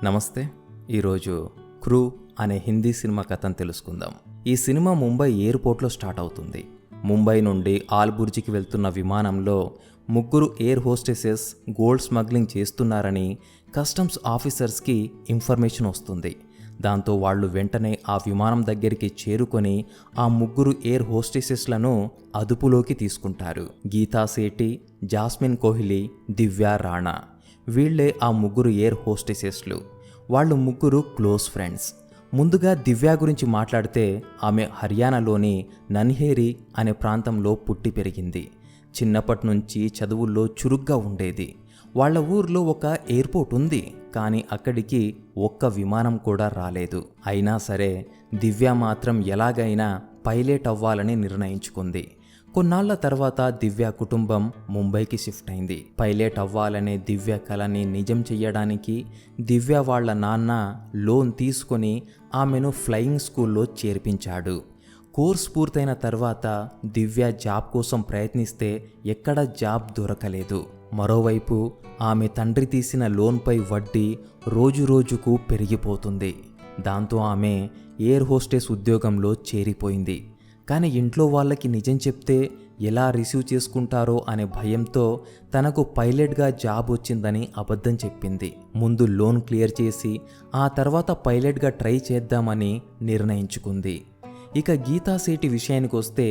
నమస్తే. ఈరోజు క్రూ అనే హిందీ సినిమా కథను తెలుసుకుందాం. ఈ సినిమా ముంబై ఎయిర్పోర్ట్లో స్టార్ట్ అవుతుంది. ముంబై నుండి ఆల్బుర్జికి వెళ్తున్న విమానంలో ముగ్గురు ఎయిర్ హోస్టెసెస్ గోల్డ్ స్మగ్లింగ్ చేస్తున్నారని కస్టమ్స్ ఆఫీసర్స్కి ఇన్ఫర్మేషన్ వస్తుంది. దాంతో వాళ్ళు వెంటనే ఆ విమానం దగ్గరికి చేరుకొని ఆ ముగ్గురు ఎయిర్ హోస్టెసెస్లను అదుపులోకి తీసుకుంటారు. గీతా సేఠి, జాస్మిన్ కోహ్లీ, దివ్య రాణా వీళ్లే ఆ ముగ్గురు ఎయిర్ హోస్టెసెస్లు. వాళ్ళు ముగ్గురు క్లోజ్ ఫ్రెండ్స్. ముందుగా దివ్య గురించి మాట్లాడితే ఆమె హర్యానాలోని నన్హేరి అనే ప్రాంతంలో పుట్టి పెరిగింది. చిన్నప్పటి నుంచి చదువుల్లో చురుగ్గా ఉండేది. వాళ్ళ ఊర్లో ఒక ఎయిర్పోర్ట్ ఉంది, కానీ అక్కడికి ఒక్క విమానం కూడా రాలేదు. అయినా సరే దివ్య మాత్రం ఎలాగైనా పైలట్ అవ్వాలని నిర్ణయించుకుంది. కొన్నాళ్ల తర్వాత దివ్య కుటుంబం ముంబైకి షిఫ్ట్ అయింది. పైలట్ అవ్వాలనే దివ్య కలని నిజం చెయ్యడానికి దివ్య వాళ్ళ నాన్న లోన్ తీసుకొని ఆమెను ఫ్లయింగ్ స్కూల్లో చేర్పించాడు. కోర్స్ పూర్తయిన తర్వాత దివ్య జాబ్ కోసం ప్రయత్నిస్తే ఎక్కడ జాబ్ దొరకలేదు. మరోవైపు ఆమె తండ్రి తీసిన లోన్పై వడ్డీ రోజురోజుకు పెరిగిపోతుంది. దాంతో ఆమె ఎయిర్ హోస్టెస్ ఉద్యోగంలో చేరిపోయింది. కానీ ఇంట్లో వాళ్ళకి నిజం చెప్తే ఎలా రిసీవ్ చేసుకుంటారో అనే భయంతో తనకు పైలట్గా జాబ్ వచ్చిందని అబద్ధం చెప్పింది. ముందు లోన్ క్లియర్ చేసి ఆ తర్వాత పైలట్గా ట్రై చేద్దామని నిర్ణయించుకుంది. ఇక గీతా సేఠి విషయానికి వస్తే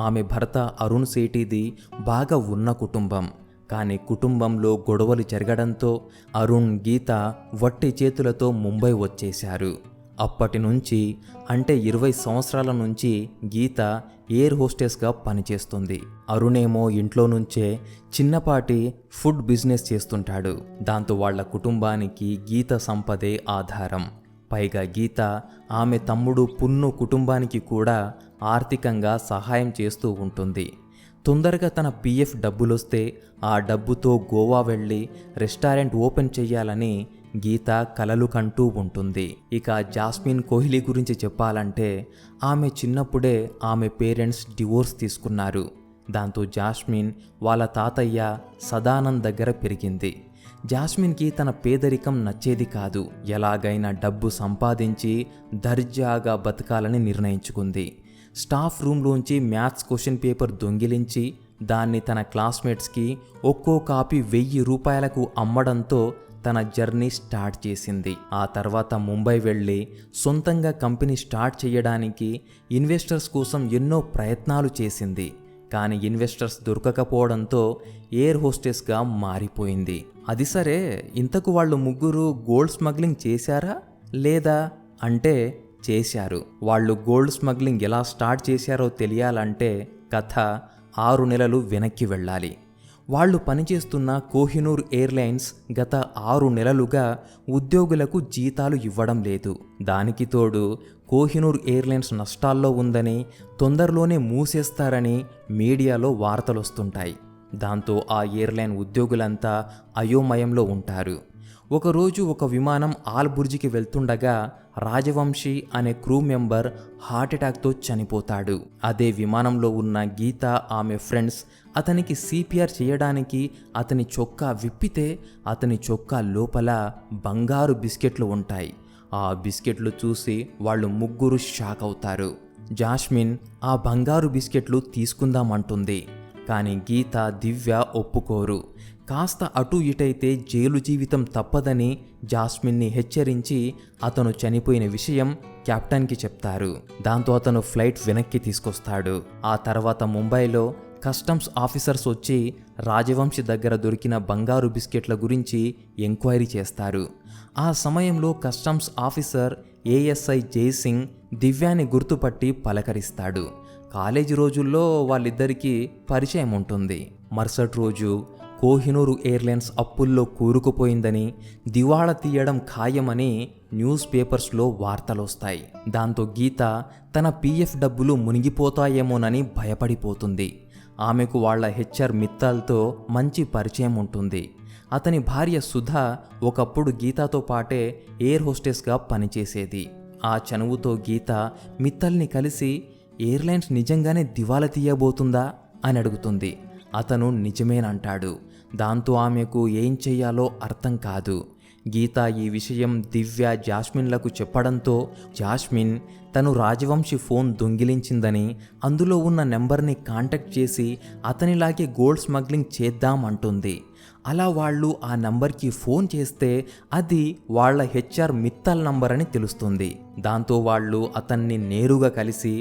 ఆమె భర్త అరుణ్ సేఠిది బాగా ఉన్న కుటుంబం. కానీ కుటుంబంలో గొడవలు జరగడంతో అరుణ్, గీత వట్టి చేతులతో ముంబై వచ్చేశారు. అప్పటి నుంచి అంటే 20 సంవత్సరాల నుంచి గీత ఎయిర్ హోస్టెస్గా పనిచేస్తుంది. అరుణేమో ఇంట్లో నుంచే చిన్నపాటి ఫుడ్ బిజినెస్ చేస్తుంటాడు. దాంతో వాళ్ళ కుటుంబానికి గీత సంపదే ఆధారం. పైగా గీత ఆమె తమ్ముడు పున్ను కుటుంబానికి కూడా ఆర్థికంగా సహాయం చేస్తూ ఉంటుంది. తొందరగా తన PF డబ్బులొస్తే ఆ డబ్బుతో గోవా వెళ్ళి రెస్టారెంట్ ఓపెన్ చెయ్యాలని గీత కలలు కంటూ ఉంటుంది. ఇక జాస్మిన్ కోహ్లీ గురించి చెప్పాలంటే ఆమె చిన్నప్పుడే ఆమె పేరెంట్స్ డివోర్స్ తీసుకున్నారు. దాంతో జాస్మిన్ వాళ్ళ తాతయ్య సదానంద్ దగ్గర పెరిగింది. జాస్మిన్కి తన పేదరికం నచ్చేది కాదు. ఎలాగైనా డబ్బు సంపాదించి దర్జాగా బతకాలని నిర్ణయించుకుంది. స్టాఫ్ రూమ్లోంచి మ్యాథ్స్ క్వశ్చన్ పేపర్ దొంగిలించి దాన్ని తన క్లాస్మేట్స్కి ఒక్కో కాపీ 1000 రూపాయలకు అమ్మడంతో తన జర్నీ స్టార్ట్ చేసింది. ఆ తర్వాత ముంబై వెళ్ళి సొంతంగా కంపెనీ స్టార్ట్ చేయడానికి ఇన్వెస్టర్స్ కోసం ఎన్నో ప్రయత్నాలు చేసింది. కానీ ఇన్వెస్టర్స్ దొరకకపోవడంతో ఎయిర్ హోస్టెస్గా మారిపోయింది. అది సరే, ఇంతకు వాళ్ళు ముగ్గురు గోల్డ్ స్మగ్లింగ్ చేశారా లేదా అంటే చేశారు. వాళ్ళు గోల్డ్ స్మగ్లింగ్ ఎలా స్టార్ట్ చేశారో తెలియాలంటే కథ 6 నెలలు వెనక్కి వెళ్ళాలి. వాళ్ళు పనిచేస్తున్న కోహినూర్ ఎయిర్లైన్స్ గత 6 నెలలుగా ఉద్యోగులకు జీతాలు ఇవ్వడం లేదు. దానికి తోడు కోహినూర్ ఎయిర్లైన్స్ నష్టాల్లో ఉందని, తొందరలోనే మూసేస్తారని మీడియాలో వార్తలొస్తుంటాయి. దాంతో ఆ ఎయిర్లైన్ ఉద్యోగులంతా అయోమయంలో ఉంటారు. ఒకరోజు ఒక విమానం ఆల్బుర్జికి వెళ్తుండగా రాజవంశీ అనే క్రూ మెంబర్ హార్ట్అటాక్తో చనిపోతాడు. అదే విమానంలో ఉన్న గీత, ఆమె ఫ్రెండ్స్ అతనికి CPR చేయడానికి అతని చొక్కా విప్పితే అతని చొక్కా లోపల బంగారు బిస్కెట్లు ఉంటాయి. ఆ బిస్కెట్లు చూసి వాళ్ళు ముగ్గురు షాక్ అవుతారు. జాస్మిన్ ఆ బంగారు బిస్కెట్లు తీసుకుందామంటుంది. కానీ గీత, దివ్య ఒప్పుకోరు. కాస్త అటు ఇటైతే జైలు జీవితం తప్పదని జాస్మిన్ని హెచ్చరించి అతను చనిపోయిన విషయం కెప్టెన్కి చెప్తారు. దాంతో అతను ఫ్లైట్ వెనక్కి తీసుకొస్తాడు. ఆ తర్వాత ముంబైలో కస్టమ్స్ ఆఫీసర్స్ వచ్చి రాజవంశీ దగ్గర దొరికిన బంగారు బిస్కెట్ల గురించి ఎంక్వైరీ చేస్తారు. ఆ సమయంలో కస్టమ్స్ ఆఫీసర్ ASI జైసింగ్ దివ్యాని గుర్తుపట్టి పలకరిస్తాడు. కాలేజీ రోజుల్లో వాళ్ళిద్దరికీ పరిచయం ఉంటుంది. మరుసటి రోజు కోహినూరు ఎయిర్లైన్స్ అప్పుల్లో కూరుకుపోయిందని, దివాళా తీయడం ఖాయమని న్యూస్ పేపర్స్లో వార్తలొస్తాయి. దాంతో గీత తన PF డబ్బులు మునిగిపోతాయేమోనని భయపడిపోతుంది. ఆమెకు వాళ్ళ HR మిత్తాల్తో మంచి పరిచయం ఉంటుంది. అతని భార్య సుధా ఒకప్పుడు గీతాతో పాటే ఎయిర్ హోస్టెస్గా పనిచేసేది. ఆ చనువుతో గీత మిత్తల్ని కలిసి ఎయిర్లైన్స్ నిజంగానే దివాలా తీయబోతుందా అని అడుగుతుంది. అతను నిజమేనంటాడు. దాంతో ఆమెకు ఏం చెయ్యాలో అర్థం కాదు. గీత ఈ విషయం దివ్య, జాస్మిన్లకు చెప్పడంతో జాస్మిన్ తను రాజవంశీ ఫోన్ దొంగిలించిందని, అందులో ఉన్న నెంబర్ని కాంటాక్ట్ చేసి అతనిలాగే గోల్డ్ స్మగ్లింగ్ చేద్దాం అంటుంది. అలా వాళ్ళు ఆ నంబర్కి ఫోన్ చేస్తే అది వాళ్ళ హెచ్ఆర్ మిత్తల్ నంబర్ అని తెలుస్తుంది. దాంతో వాళ్ళు అతన్ని నేరుగా కలిసి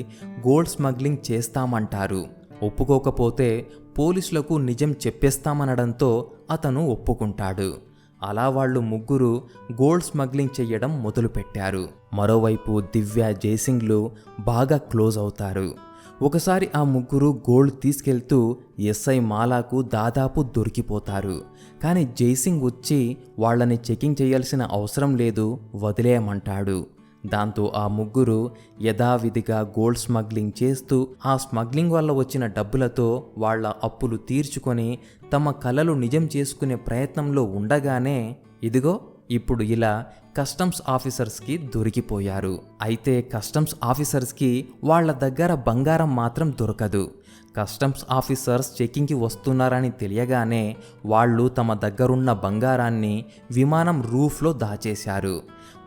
గోల్డ్ స్మగ్లింగ్ చేస్తామంటారు. ఒప్పుకోకపోతే పోలీసులకు నిజం చెప్పేస్తామనడంతో అతను ఒప్పుకుంటాడు. అలా వాళ్ళు ముగ్గురు గోల్డ్ స్మగ్లింగ్ చెయ్యడం మొదలుపెట్టారు. మరోవైపు దివ్య, జైసింగ్లు బాగా క్లోజ్ అవుతారు. ఒకసారి ఆ ముగ్గురు గోల్డ్ తీసుకెళ్తూ ఎస్ఐ మాలాకు దాదాపు దొరికిపోతారు. కానీ జైసింగ్ వచ్చి వాళ్ళని చెకింగ్ చేయాల్సిన అవసరం లేదు, వదిలేయమంటాడు. దాంతో ఆ ముగ్గురు యథావిధిగా గోల్డ్ స్మగ్లింగ్ చేస్తూ ఆ స్మగ్లింగ్ వల్ల వచ్చిన డబ్బులతో వాళ్ళ అప్పులు తీర్చుకొని తమ కలలు నిజం చేసుకునే ప్రయత్నంలో ఉండగానే ఇదిగో ఇప్పుడు ఇలా కస్టమ్స్ ఆఫీసర్స్కి దొరికిపోయారు. అయితే కస్టమ్స్ ఆఫీసర్స్కి వాళ్ళ దగ్గర బంగారం మాత్రం దొరకదు. కస్టమ్స్ ఆఫీసర్స్ చెకింగ్కి వస్తున్నారని తెలియగానే వాళ్ళు తమ దగ్గరున్న బంగారాన్ని విమానం రూఫ్లో దాచేశారు.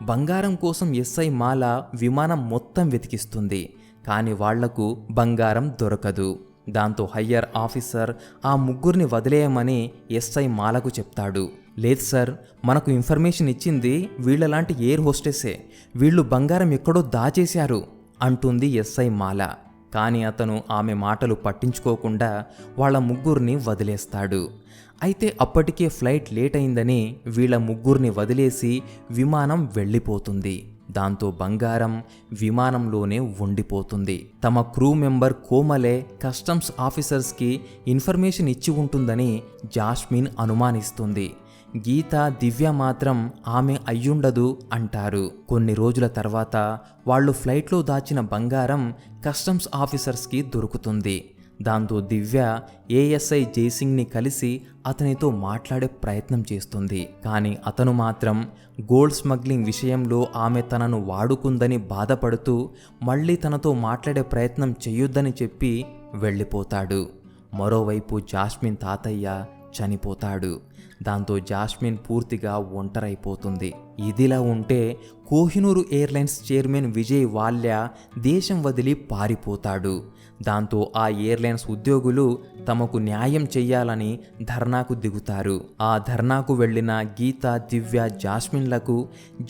బంగారం కోసం ఎస్ఐ మాల విమానం మొత్తం వెతికిస్తుంది, కానీ వాళ్లకు బంగారం దొరకదు. దాంతో హయ్యర్ ఆఫీసర్ ఆ ముగ్గురిని వదిలేయమని ఎస్ఐ మాలకు చెప్తాడు. లేదు సార్, మనకు ఇన్ఫర్మేషన్ ఇచ్చింది వీళ్ళలాంటి ఎయిర్ హోస్టెసే, వీళ్ళు బంగారం ఎక్కడో దాచేశారు అంటుంది ఎస్ఐ మాల. కానీ అతను ఆమె మాటలు పట్టించుకోకుండా వాళ్ళ ముగ్గురిని వదిలేస్తాడు. అయితే అప్పటికే ఫ్లైట్ లేట్ అయిందని వీళ్ళ ముగ్గురిని వదిలేసి విమానం వెళ్ళిపోతుంది. దాంతో బంగారం విమానంలోనే ఉండిపోతుంది. తమ క్రూ మెంబర్ కోమలే కస్టమ్స్ ఆఫీసర్స్కి ఇన్ఫర్మేషన్ ఇచ్చి ఉంటుందని జాస్మిన్ అనుమానిస్తుంది. గీత, దివ్య మాత్రం ఆమె అయ్యుండదు అంటారు. కొన్ని రోజుల తర్వాత వాళ్ళు ఫ్లైట్లో దాచిన బంగారం కస్టమ్స్ ఆఫీసర్స్కి దొరుకుతుంది. దాంతో దివ్య ఏఎస్ఐ జైసింగ్ని కలిసి అతనితో మాట్లాడే ప్రయత్నం చేస్తుంది. కానీ అతను మాత్రం గోల్డ్ స్మగ్లింగ్ విషయంలో ఆమె తనను వాడుకుందని బాధపడుతూ మళ్ళీ తనతో మాట్లాడే ప్రయత్నం చెయ్యొద్దని చెప్పి వెళ్ళిపోతాడు. మరోవైపు జాస్మిన్ తాతయ్య చనిపోతాడు. దాంతో జాస్మిన్ పూర్తిగా ఒంటరైపోతుంది. ఇదిలా ఉంటే కోహినూరు ఎయిర్లైన్స్ చైర్మన్ విజయ్ వాల్య దేశం వదిలి పారిపోతాడు. దాంతో ఆ ఎయిర్లైన్స్ ఉద్యోగులు తమకు న్యాయం చెయ్యాలని ధర్నాకు దిగుతారు. ఆ ధర్నాకు వెళ్లిన గీత, దివ్య, జాస్మిన్లకు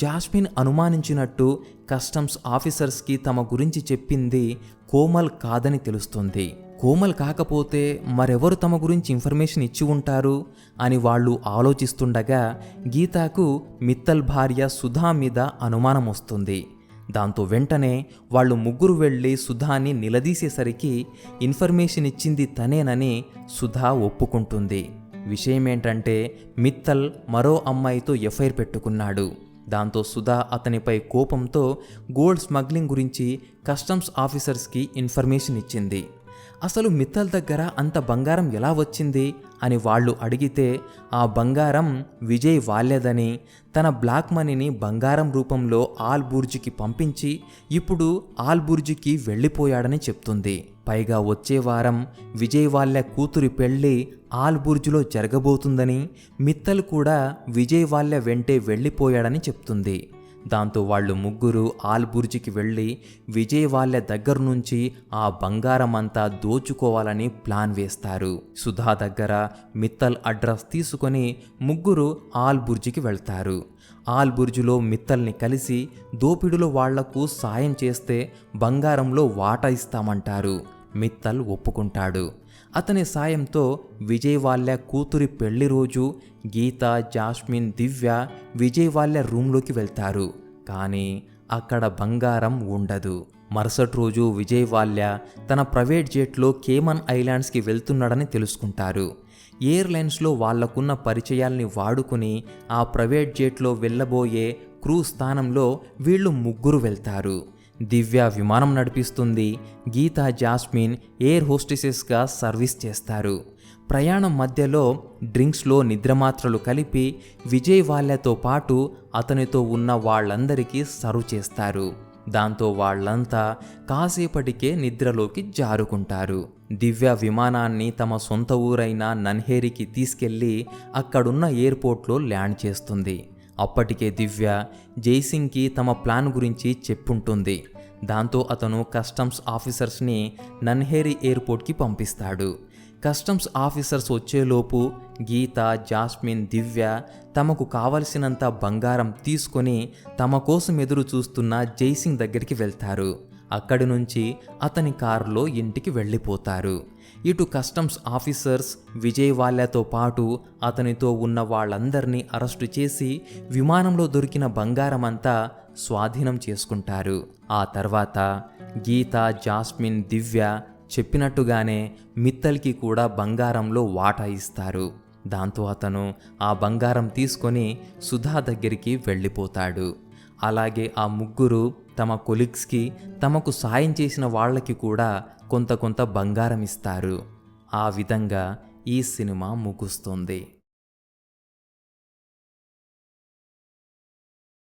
జాస్మిన్ అనుమానించినట్టు కస్టమ్స్ ఆఫీసర్స్కి తమ గురించి చెప్పింది కోమల్ కాదని తెలుస్తుంది. కోమల్ కాకపోతే మరెవరు తమ గురించి ఇన్ఫర్మేషన్ ఇచ్చి ఉంటారు అని వాళ్ళు ఆలోచిస్తుండగా గీతాకు మిత్తల్ భార్య సుధా మీద అనుమానం వస్తుంది. దాంతో వెంటనే వాళ్ళు ముగ్గురు వెళ్ళి సుధాని నిలదీసేసరికి ఇన్ఫర్మేషన్ ఇచ్చింది తనేనని సుధా ఒప్పుకుంటుంది. విషయమేంటంటే మిత్తల్ మరో అమ్మాయితో ఎఫ్ఐఆర్ పెట్టుకున్నాడు. దాంతో సుధా అతనిపై కోపంతో గోల్డ్ స్మగ్లింగ్ గురించి కస్టమ్స్ ఆఫీసర్స్కి ఇన్ఫర్మేషన్ ఇచ్చింది. అసలు మిత్తల్ దగ్గర అంత బంగారం ఎలా వచ్చింది అని వాళ్ళు అడిగితే ఆ బంగారం విజయ్ వాల్యదని, తన బ్లాక్ మనీని బంగారం రూపంలో ఆల్బుర్జ్కి పంపించి ఇప్పుడు ఆల్బుర్జ్కి వెళ్ళిపోయాడని చెప్తుంది. పైగా వచ్చే వారం విజయ్ వాల్య కూతురి పెళ్లి ఆల్బుర్జ్లో జరగబోతుందని, మిత్తల్ కూడా విజయ్ వాల్య వెంటే వెళ్ళిపోయాడని చెప్తుంది. దాంతో వాళ్ళు ముగ్గురు ఆల్బుర్జ్కి వెళ్ళి విజయ్ వాల్య దగ్గర నుంచి ఆ బంగారం అంతా దోచుకోవాలని ప్లాన్ వేస్తారు. సుధా దగ్గర మిత్తల్ అడ్రస్ తీసుకొని ముగ్గురు ఆల్బుర్జ్కి వెళ్తారు. ఆల్బుర్జ్లో మిత్తల్ని కలిసి దోపిడిలో వాళ్లకు సాయం చేస్తే బంగారంలో వాటా ఇస్తామంటారు. మిత్తల్ ఒప్పుకుంటాడు. అతని సాయంతో విజయ్ వాల్య కూతురి పెళ్లి రోజు గీత, జాస్మిన్, దివ్య విజయ్ వాల్య రూమ్లోకి వెళ్తారు. కానీ అక్కడ బంగారం ఉండదు. మరుసటి రోజు విజయ్ వాల్య తన ప్రైవేట్ జెట్లో కేమన్ ఐలాండ్స్కి వెళ్తున్నాడని తెలుసుకుంటారు. ఎయిర్లైన్స్లో వాళ్లకున్న పరిచయాల్ని వాడుకుని ఆ ప్రైవేట్ జెట్లో వెళ్ళబోయే క్రూ స్థానంలో వీళ్ళు ముగ్గురు వెళ్తారు. దివ్య విమానం నడిపిస్తుంది. గీత, జాస్మిన్ ఎయిర్ హోస్టెసెస్గా సర్వీస్ చేస్తారు. ప్రయాణం మధ్యలో డ్రింక్స్లో నిద్రమాత్రలు కలిపి విజయ్ వాల్యతో పాటు అతనితో ఉన్న వాళ్ళందరికీ సర్వ్ చేస్తారు. దాంతో వాళ్ళంతా కాసేపటికే నిద్రలోకి జారుకుంటారు. దివ్య విమానాన్ని తమ సొంత ఊరైన నన్హేరికి తీసుకెళ్లి అక్కడున్న ఎయిర్పోర్ట్లో ల్యాండ్ చేస్తుంది. అప్పటికే దివ్య జైసింగ్కి తమ ప్లాన్ గురించి చెప్పుంటుంది. దాంతో అతను కస్టమ్స్ ఆఫీసర్స్ని నన్హేరి ఎయిర్పోర్ట్కి పంపిస్తాడు. కస్టమ్స్ ఆఫీసర్స్ వచ్చేలోపు గీత, జాస్మిన్, దివ్య తమకు కావలసినంత బంగారం తీసుకొని తమ కోసం ఎదురు చూస్తున్న జైసింగ్ దగ్గరికి వెళ్తారు. అక్కడి నుంచి అతని కారులో ఇంటికి వెళ్ళిపోతారు. ఇటు కస్టమ్స్ ఆఫీసర్స్ విజయ్ వాళ్ళతో పాటు అతనితో ఉన్న వాళ్ళందరినీ అరెస్టు చేసి విమానంలో దొరికిన బంగారమంతా స్వాధీనం చేసుకుంటారు. ఆ తర్వాత గీత, జాస్మిన్, దివ్య చెప్పినట్టుగానే మిత్తల్కి కూడా బంగారంలో వాటా ఇస్తారు. దాంతో అతను ఆ బంగారం తీసుకొని సుధా దగ్గరికి వెళ్ళిపోతాడు. అలాగే ఆ ముగ్గురు తమ కొలీగ్స్కి, తమకు సాయం చేసిన వాళ్ళకి కూడా కొంత బంగారం ఇస్తారు. ఆ విధంగా ఈ సినిమా ముగుస్తుంది.